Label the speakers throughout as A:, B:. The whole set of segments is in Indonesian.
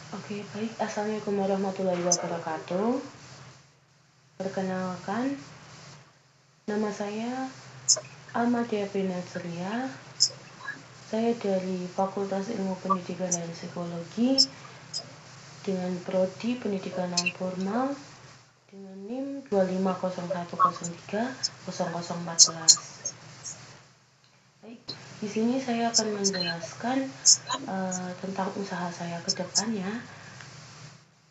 A: Oke, baik. Assalamualaikum warahmatullahi wabarakatuh. Perkenalkan, nama saya Ahmadiyah Pinatria. Saya dari Fakultas Ilmu Pendidikan dan Psikologi dengan Prodi Pendidikan Non Formal dengan NIM 250103014. Baik, di sini saya akan menjelaskan tentang usaha saya ke depannya.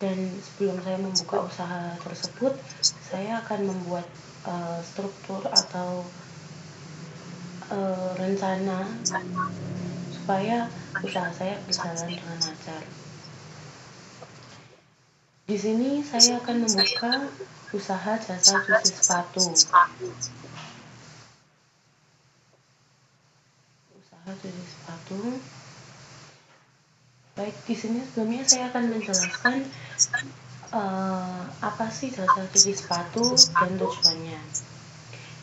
A: Dan sebelum saya membuka usaha tersebut, saya akan membuat struktur atau rencana supaya usaha saya berjalan dengan lancar. Di sini saya akan membuka usaha jasa cuci sepatu. Usaha cuci sepatu. Baik, di sini sebelumnya saya akan menjelaskan apa sih jasa cuci sepatu dan tujuannya.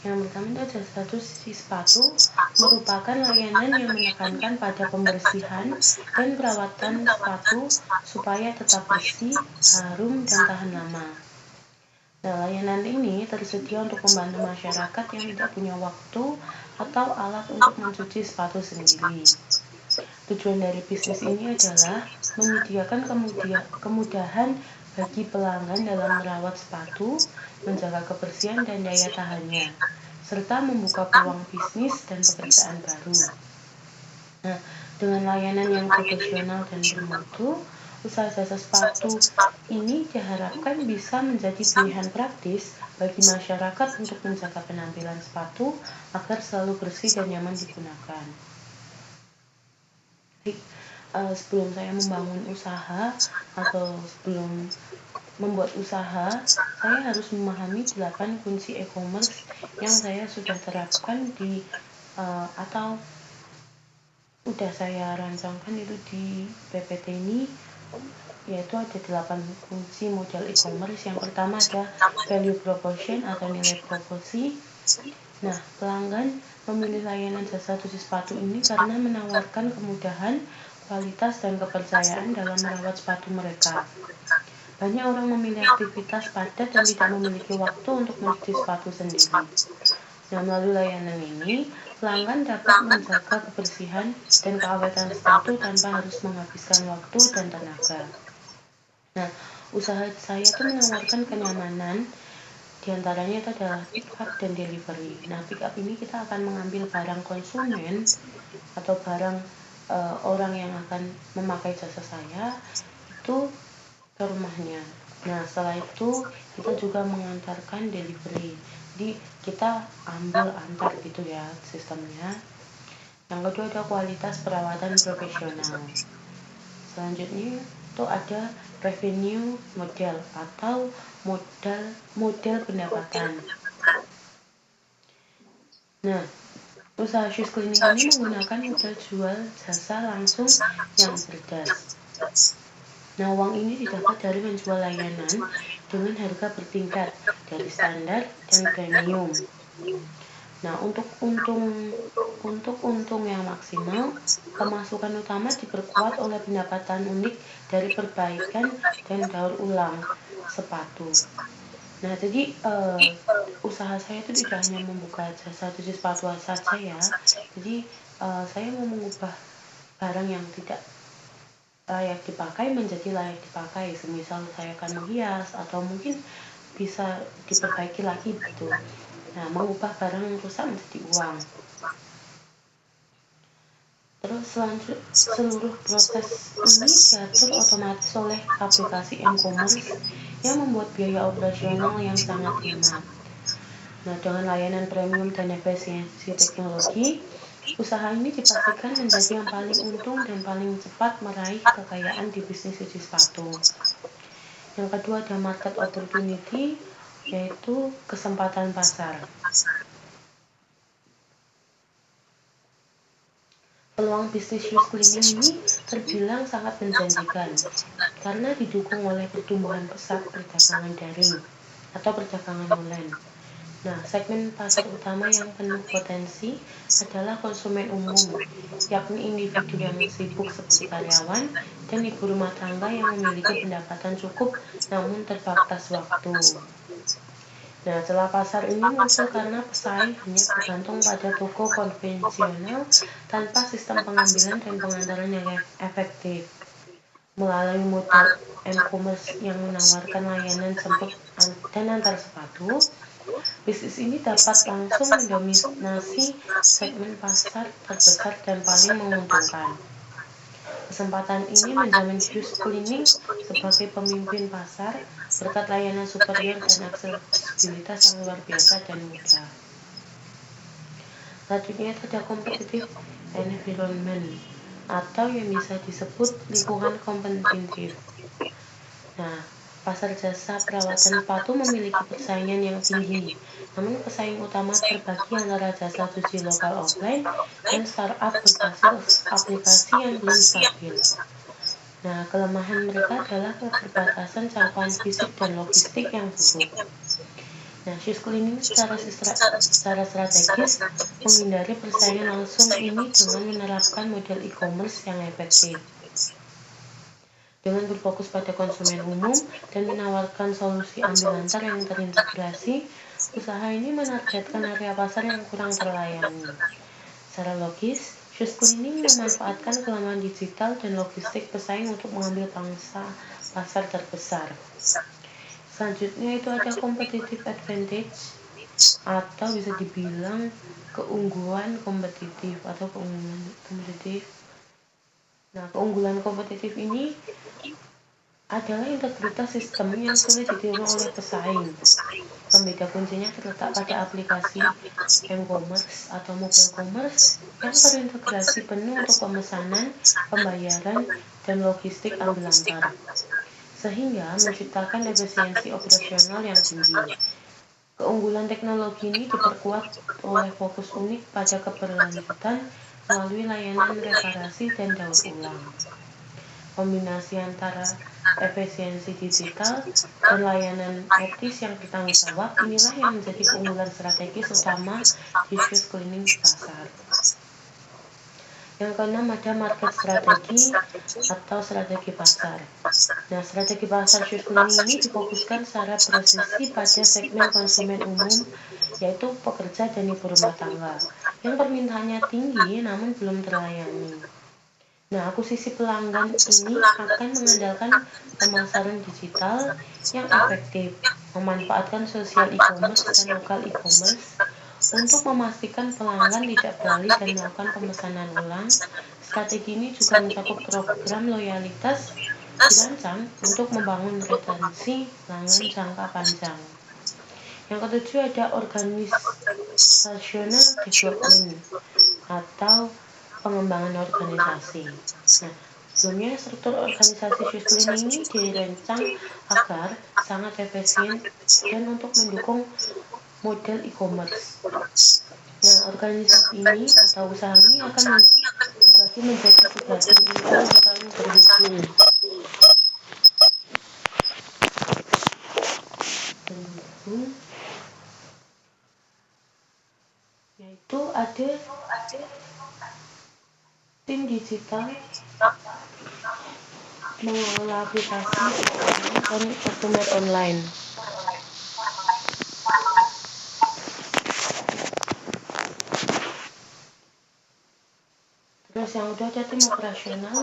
A: Yang pertama itu jasa cuci sepatu merupakan layanan yang menekankan pada pembersihan dan perawatan sepatu supaya tetap bersih, harum, dan tahan lama. Nah, layanan ini tersedia untuk membantu masyarakat yang tidak punya waktu atau alat untuk mencuci sepatu sendiri. Tujuan dari bisnis ini adalah menyediakan kemudahan bagi pelanggan dalam merawat sepatu, menjaga kebersihan dan daya tahannya, serta membuka peluang bisnis dan pekerjaan baru. Nah, dengan layanan yang profesional dan bermutu, usaha jasa sepatu ini diharapkan bisa menjadi pilihan praktis bagi masyarakat untuk menjaga penampilan sepatu agar selalu bersih dan nyaman digunakan. Sebelum saya membangun usaha atau sebelum membuat usaha, saya harus memahami 8 kunci e-commerce yang saya sudah terapkan di atau udah saya rancangkan itu di PPT ini, yaitu ada 8 kunci model e-commerce. Yang pertama ada value proposition atau nilai proporsi. Nah, pelanggan memilih layanan jasa cuci sepatu ini karena menawarkan kemudahan, kualitas, dan kepercayaan dalam merawat sepatu mereka. Banyak orang memilih aktivitas padat dan tidak memiliki waktu untuk mencuci sepatu sendiri. Nah, melalui layanan ini, pelanggan dapat menjaga kebersihan dan keawetan sepatu tanpa harus menghabiskan waktu dan tenaga. Nah, usaha saya itu menawarkan kenyamanan. Di antaranya itu adalah pick up dan delivery. Nah, pick up ini kita akan mengambil barang konsumen atau barang orang yang akan memakai jasa saya itu ke rumahnya. Nah, setelah itu kita juga mengantarkan delivery. Jadi kita ambil antar gitu ya sistemnya. Yang kedua ada kualitas perawatan profesional. Selanjutnya itu ada revenue model atau model pendapatan. Nah, usaha shoes cleaning ini menggunakan model jual jasa langsung yang cerdas. Nah, uang ini didapat dari menjual layanan dengan harga bertingkat dari standar dan premium. Nah, untuk untung yang maksimal, pemasukan utama diperkuat oleh pendapatan unik dari perbaikan dan daur ulang sepatu. Nah, jadi usaha saya itu tidak hanya membuka jasa cuci sepatu saja ya. Jadi saya mau mengubah barang yang tidak layak dipakai menjadi layak dipakai. Semisal saya akan menghias atau mungkin bisa diperbaiki lagi gitu. Nah, mengubah barang yang rusak menjadi uang. Terus seluruh proses ini diatur otomatis oleh aplikasi e-commerce yang membuat biaya operasional yang sangat hemat. Nah, dengan layanan premium dan efisiensi teknologi, usaha ini dipastikan menjadi yang paling untung dan paling cepat meraih kekayaan di bisnis cuci sepatu. Yang kedua ada market opportunity, yaitu kesempatan pasar. Peluang bisnis shoes cleaning ini terbilang sangat menjanjikan karena didukung oleh pertumbuhan pesat perdagangan daring atau perdagangan online. Nah, segmen pasar utama yang penuh potensi adalah konsumen umum, yakni individu yang sibuk seperti karyawan dan ibu rumah tangga yang memiliki pendapatan cukup namun terbatas waktu. Nah, celah pasar ini muncul karena pesaing hanya bergantung pada toko konvensional tanpa sistem pengambilan dan pengantaran yang efektif. Melalui model e-commerce yang menawarkan layanan jemput dan antar sepatu, bisnis ini dapat langsung mendominasi segmen pasar terbesar dan paling menguntungkan. Kesempatan ini menjamin Shoes Cleaning sebagai pemimpin pasar berkat layanan superior dan aksesibilitas yang luar biasa dan mudah. Selanjutnya itu ada competitive environment atau yang bisa disebut lingkungan kompetitif. Nah, pasar jasa perawatan sepatu memiliki persaingan yang tinggi, namun pesaing utama terbagi antara jasa cuci lokal offline dan startup berbasis aplikasi yang belum stabil. Nah, kelemahan mereka adalah keterbatasan jangkauan fisik dan logistik yang buruk. Nah, Shoes Cleaning secara strategis menghindari persaingan langsung ini dengan menerapkan model e-commerce yang efektif. Dengan berfokus pada konsumen umum dan menawarkan solusi ambil antar yang terintegrasi, usaha ini menargetkan area pasar yang kurang terlayani. Secara logis, Shoes Cleaning memanfaatkan kelemahan digital dan logistik pesaing untuk mengambil pangsa pasar terbesar. Selanjutnya itu ada competitive advantage atau bisa dibilang keunggulan kompetitif atau keunggulan kompetitif. Nah, keunggulan kompetitif ini adalah integritas sistem yang sulit ditiru oleh pesaing. Pembeda kuncinya terletak pada aplikasi e-commerce atau mobile commerce yang terintegrasi penuh untuk pemesanan, pembayaran, dan logistik ambil antar, sehingga menciptakan efisiensi operasional yang tinggi. Keunggulan teknologi ini diperkuat oleh fokus unik pada keberlanjutan melalui layanan reparasi dan daur ulang. Kombinasi antara efisiensi digital dan layanan etis yang bertanggung jawab inilah yang menjadi keunggulan strategis utama di Shoes Cleaning di pasar. Yang keenam ada market strategi atau strategi pasar. Nah, strategi pasar Shoes Cleaning ini difokuskan secara presisi pada segmen konsumen umum, yaitu pekerja dan ibu rumah tangga, yang permintaannya tinggi namun belum terlayani. Nah, akuisisi pelanggan ini akan mengandalkan pemasaran digital yang efektif, memanfaatkan sosial e-commerce dan lokal e-commerce untuk memastikan pelanggan tidak beralih dan melakukan pemesanan ulang. Strategi ini juga mencakup program loyalitas dirancang untuk membangun retensi pelanggan jangka panjang. Yang ketujuh ada organizational development atau pengembangan organisasi. Nah, sebelumnya struktur organisasi Shoes Cleaning ini dirancang agar sangat efisien dan untuk mendukung model e-commerce. Nah, organisasi ini atau usaha ini akan dibagi menjadi 11 unit yang saling berhubung, yaitu ada tim digital mengelola aplikasi dan customer online. Terus yang kedua ada tim operasional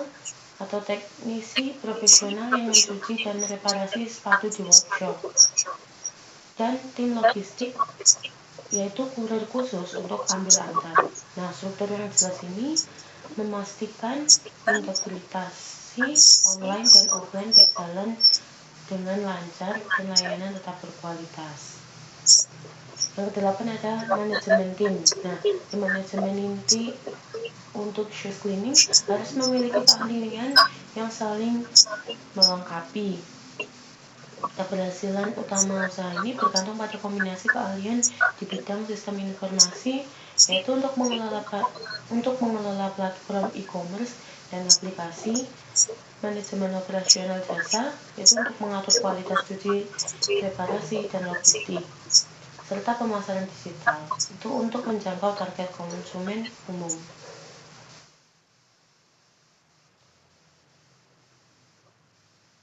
A: atau teknisi profesional yang mencuci dan reparasi sepatu di workshop. Dan tim logistik yaitu kurir khusus untuk ambil antar. Nah, struktur yang jelas ini memastikan integrasi online dan offline berjalan dengan lancar dan layanan tetap berkualitas. Yang kedelapan ada manajemen tim. Nah, di manajemen inti untuk Shoes Cleaning harus memiliki keahlian yang saling melengkapi. Keberhasilan utama usaha ini bergantung pada kombinasi keahlian di bidang sistem informasi, yaitu untuk mengelola platform e-commerce dan aplikasi, manajemen operasional jasa, yaitu untuk mengatur kualitas cuci, reparasi, dan logistik, serta pemasaran digital. Itu untuk menjangkau target konsumen umum.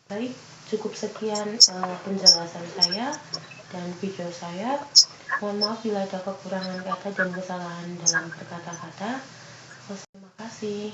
A: Baik, cukup sekian penjelasan saya dan video saya. Mohon maaf bila ada kekurangan kata dan kesalahan dalam berkata-kata. Terima kasih.